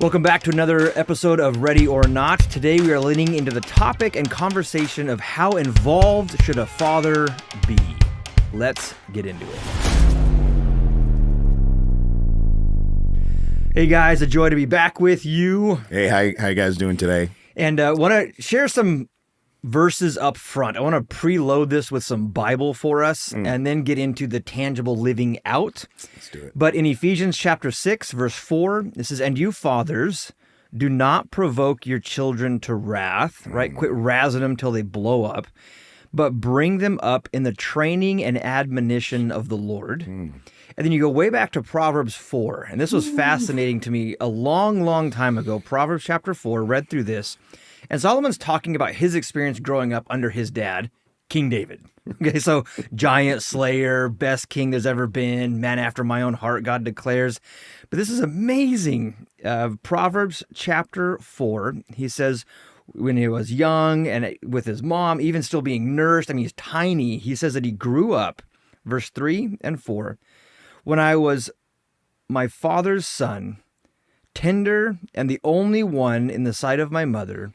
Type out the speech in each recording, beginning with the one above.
Welcome back to another episode of Ready or Not. Today we are leaning into the topic and conversation of how involved should a father be. Let's get into it. Hey guys, a joy to be back with you. Hey, how you guys doing today? And want to share some verses up front. I want to preload this with some Bible for us and then get into the tangible living out. Let's do it. But in Ephesians chapter 6, verse 4, it says, "And you fathers, do not provoke your children to wrath," right? Quit razzing them till they blow up, "but bring them up in the training and admonition of the Lord." And then you go way back to Proverbs 4. And this was fascinating to me a long, long time ago. Proverbs chapter 4, read through this. And Solomon's talking about his experience growing up under his dad, King David. Okay, so giant slayer, best king there's ever been, man after my own heart, God declares. But this is amazing. Proverbs chapter 4, he says, when he was young and with his mom, even still being nursed, I mean, he's tiny. He says that he grew up, verse 3 and 4, "When I was my father's son, tender and the only one in the sight of my mother,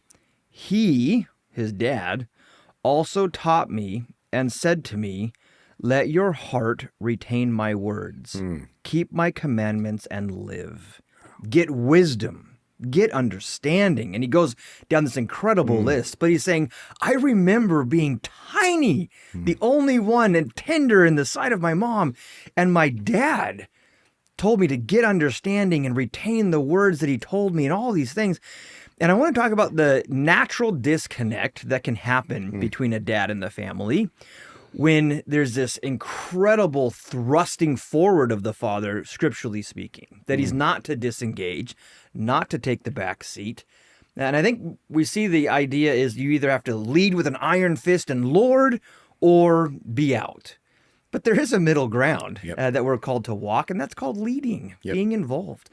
he," his dad, "also taught me and said to me, 'Let your heart retain my words. Keep my commandments and live. Get wisdom, get understanding.'" And he goes down this incredible list, but he's saying, I remember being tiny, the only one and tender in the sight of my mom, and my dad told me to get understanding and retain the words that he told me and all these things. And I want to talk about the natural disconnect that can happen between a dad and the family when there's this incredible thrusting forward of the father, scripturally speaking, that he's not to disengage, not to take the back seat. And I think we see the idea is you either have to lead with an iron fist and Lord or be out. But there is a middle ground that we're called to walk, and that's called leading, being involved.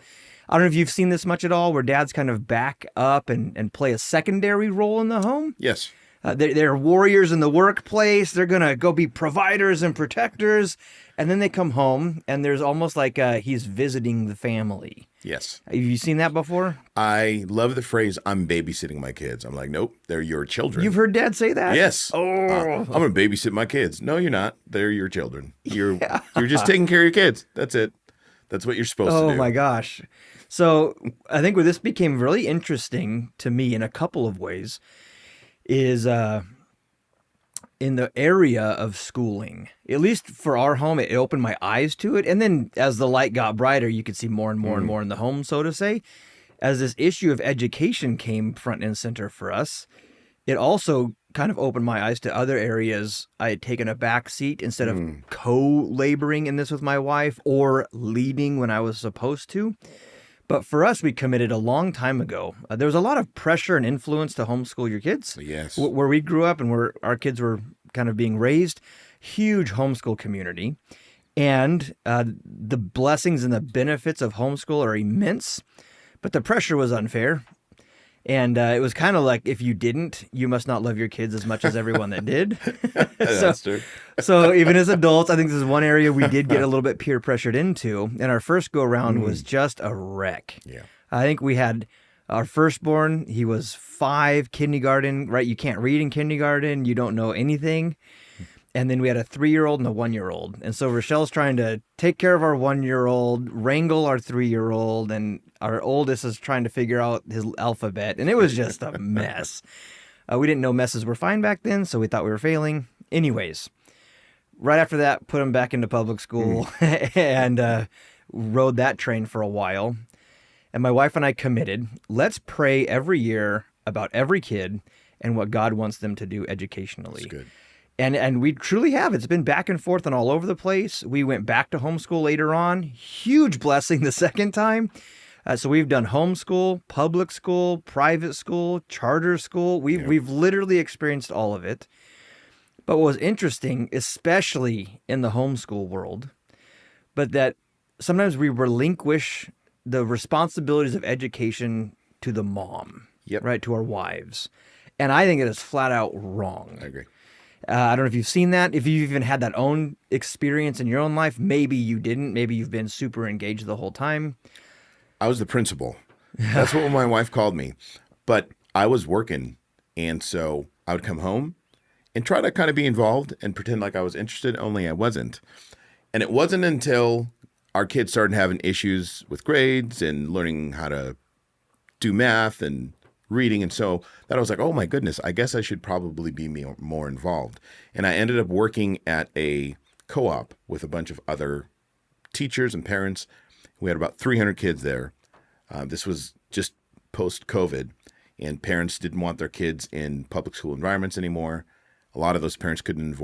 I don't know if you've seen this much at all, where dads kind of back up and play a secondary role in the home. Yes. They're warriors in the workplace. They're going to go be providers and protectors. And then they come home, and there's almost like he's visiting the family. Yes. Have you seen that before? I love the phrase, "I'm babysitting my kids." I'm like, nope, they're your children. You've heard dad say that? Yes. Oh. I'm going to babysit my kids. No, you're not. They're your children. You're just taking care of your kids. That's it. That's what you're supposed to do. Oh, my gosh. So I think where this became really interesting to me in a couple of ways is in the area of schooling. At least for our home, it opened my eyes to it. And then as the light got brighter, you could see more and more and more in the home, so to say. As this issue of education came front and center for us, it also kind of opened my eyes to other areas. I had taken a back seat instead of co-laboring in this with my wife or leading when I was supposed to. But for us, we committed a long time ago. There was a lot of pressure and influence to homeschool your kids. Yes. Where we grew up and where our kids were kind of being raised, huge homeschool community. And the blessings and the benefits of homeschool are immense, but the pressure was unfair. And it was kind of like, if you didn't, you must not love your kids as much as everyone that did. That's true. So even as adults, I think this is one area we did get a little bit peer pressured into. And our first go around was just a wreck. Yeah. I think we had our firstborn, he was 5, kindergarten, right? You can't read in kindergarten. You don't know anything. And then we had a 3-year-old and a 1-year-old. And so Rochelle's trying to take care of our 1-year-old, wrangle our 3-year-old, and our oldest is trying to figure out his alphabet. And it was just a mess. We didn't know messes were fine back then, so we thought we were failing. Anyways, right after that, put him back into public school and rode that train for a while. And my wife and I committed, let's pray every year about every kid and what God wants them to do educationally. That's good. And we truly have. It's been back and forth and all over the place. We went back to homeschool later on. Huge blessing the second time. So we've done homeschool, public school, private school, charter school. We've literally experienced all of it. But what was interesting, especially in the homeschool world, but that sometimes we relinquish the responsibilities of education to the mom, right, to our wives. And I think it is flat out wrong. I agree. I don't know if you've seen that, if you've even had that own experience in your own life. Maybe you didn't. Maybe you've been super engaged the whole time. I was the principal. That's what my wife called me. But I was working, and so I would come home and try to kind of be involved and pretend like I was interested, only I wasn't. And it wasn't until our kids started having issues with grades and learning how to do math and reading, and so that I was like, oh my goodness, I guess I should probably be more involved. And I ended up working at a co-op with a bunch of other teachers and parents. We had about 300 kids there. This was just post-COVID, and parents didn't want their kids in public school environments anymore. A lot of those parents couldn't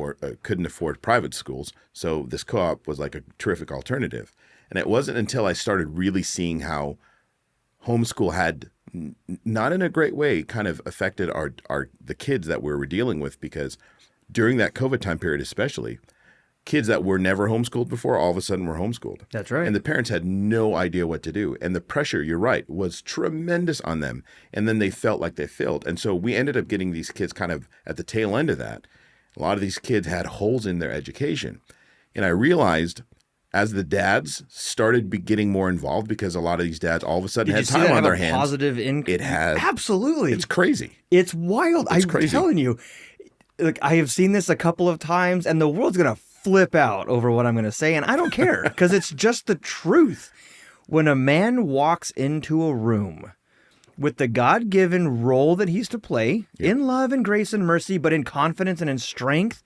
afford private schools, so this co-op was like a terrific alternative. And it wasn't until I started really seeing how homeschool had, not in a great way, kind of affected the kids that we were dealing with, because during that COVID time period especially, kids that were never homeschooled before all of a sudden were homeschooled. That's right. And the parents had no idea what to do. And the pressure, you're right, was tremendous on them. And then they felt like they failed. And so we ended up getting these kids kind of at the tail end of that. A lot of these kids had holes in their education. And I realized as the dads started getting more involved, because a lot of these dads all of a sudden had time on their hands. Positive income. It has. Absolutely. It's crazy. It's wild. I'm telling you. Look, I have seen this a couple of times, and the world's going to flip out over what I'm going to say, and I don't care, because it's just the truth. When a man walks into a room with the God-given role that he's to play, in love and grace and mercy, but in confidence and in strength,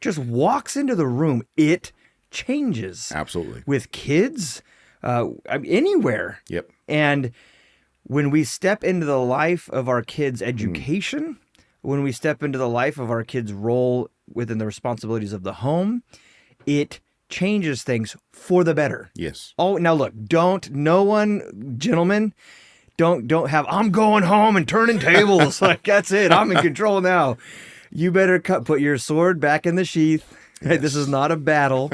just walks into the room, it changes. Absolutely. With kids, anywhere. Yep. And when we step into the life of our kids' education, when we step into the life of our kids' role within the responsibilities of the home, it changes things for the better. Yes. Oh, now look, gentlemen, don't have, I'm going home and turning tables. Like, that's it. I'm in control now. You better put your sword back in the sheath. Yes. This is not a battle.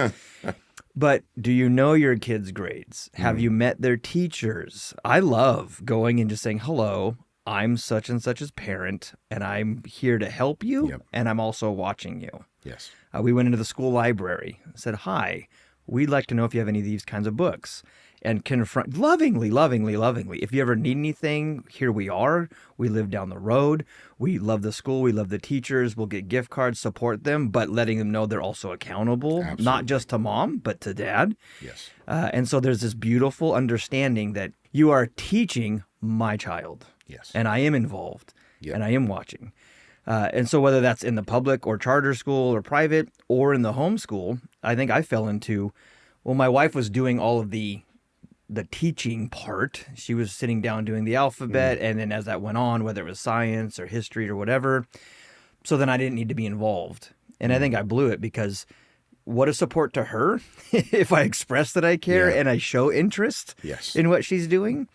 But do you know your kids' grades? Have you met their teachers? I love going and just saying, hello, I'm such and such's parent, and I'm here to help you, and I'm also watching you. Yes. We went into the school library, said, hi, we'd like to know if you have any of these kinds of books. And confront lovingly. If you ever need anything, here we are. We live down the road. We love the school. We love the teachers. We'll get gift cards, support them, but letting them know they're also accountable, Absolutely. Not just to mom, but to dad. Yes. And so there's this beautiful understanding that you are teaching my child. Yes. And I am involved. And I am watching. And so whether that's in the public or charter school or private or in the homeschool, I think I fell into, well, my wife was doing all of the teaching part. She was sitting down doing the alphabet, and then as that went on, whether it was science or history or whatever, so then I didn't need to be involved. And I think I blew it, because what a support to her if I express that I care and I show interest in what she's doing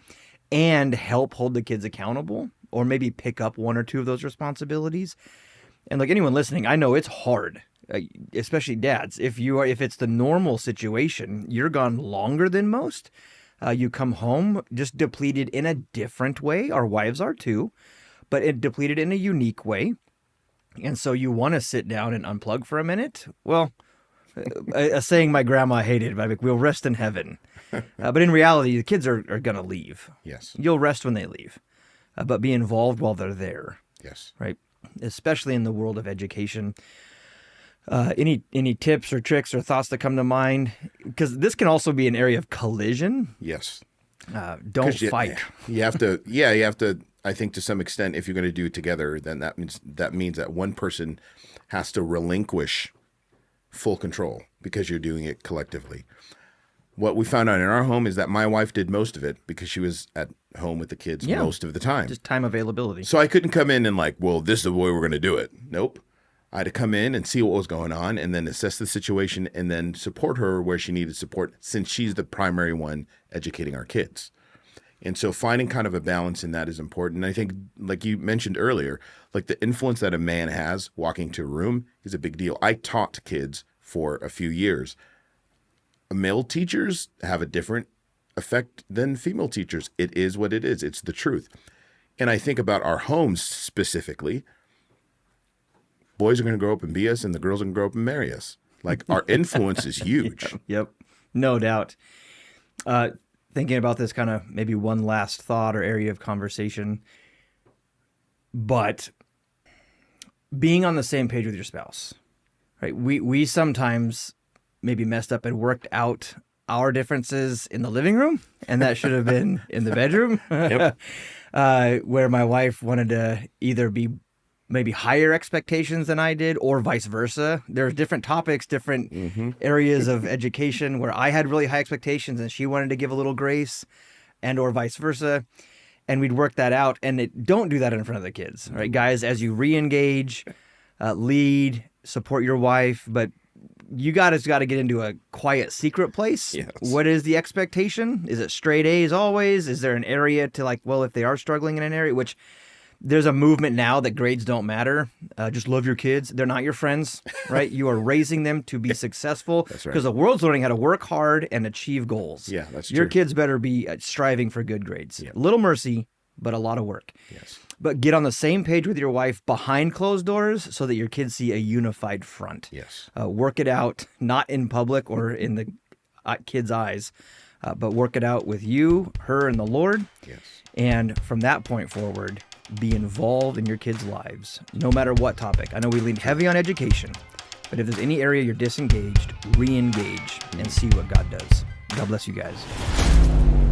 and help hold the kids accountable, or maybe pick up one or two of those responsibilities. And like anyone listening, I know it's hard. Especially dads, if it's the normal situation, you're gone longer than most. You come home just depleted in a different way. Our wives are too, but it depleted in a unique way. And so you want to sit down and unplug for a minute. Well, a saying my grandma hated, but we'll rest in heaven. But in reality, the kids are going to leave. Yes. You'll rest when they leave, but be involved while they're there. Yes. Right. Especially in the world of education. Any tips or tricks or thoughts that come to mind? Because this can also be an area of collision. Yes. Don't fight. You have to, I think to some extent, if you're going to do it together, then that means that one person has to relinquish full control because you're doing it collectively. What we found out in our home is that my wife did most of it because she was at home with the kids most of the time. Just time availability. So I couldn't come in and like, well, this is the way we're going to do it. Nope. I had to come in and see what was going on and then assess the situation and then support her where she needed support, since she's the primary one educating our kids. And so finding kind of a balance in that is important. And I think, like you mentioned earlier, like the influence that a man has walking to a room is a big deal. I taught kids for a few years. Male teachers have a different effect than female teachers. It is what it is. It's the truth. And I think about our homes specifically. Boys are going to grow up and be us, and the girls are going to grow up and marry us. Like, our influence is huge. Yep. No doubt. thinking about this kind of maybe one last thought or area of conversation, but being on the same page with your spouse, right? We sometimes maybe messed up and worked out our differences in the living room, and that should have been in the bedroom. Yep. Where my wife wanted to either be maybe higher expectations than I did, or vice versa. There's different topics, different areas of education where I had really high expectations and she wanted to give a little grace, and or vice versa. And we'd work that out. And don't do that in front of the kids, right? Guys, as you re-engage, lead, support your wife, but you guys got to get into a quiet, secret place. Yes. What is the expectation? Is it straight A's always? Is there an area to like, well, if they are struggling in an area, which there's a movement now that grades don't matter. Just love your kids. They're not your friends, right? You are raising them to be successful. That's right. Because the world's learning how to work hard and achieve goals. Yeah, that's Your true. kids better be striving for good grades. Yeah. Little mercy, but a lot of work. Yes. But get on the same page with your wife behind closed doors so that your kids see a unified front. Yes. Work it out, not in public or in the kids' eyes, but work it out with you, her, and the Lord. Yes. And from that point forward, be involved in your kids' lives, no matter what topic. I know we lean heavy on education, but if there's any area you're disengaged, re-engage and see what God does. God bless you guys.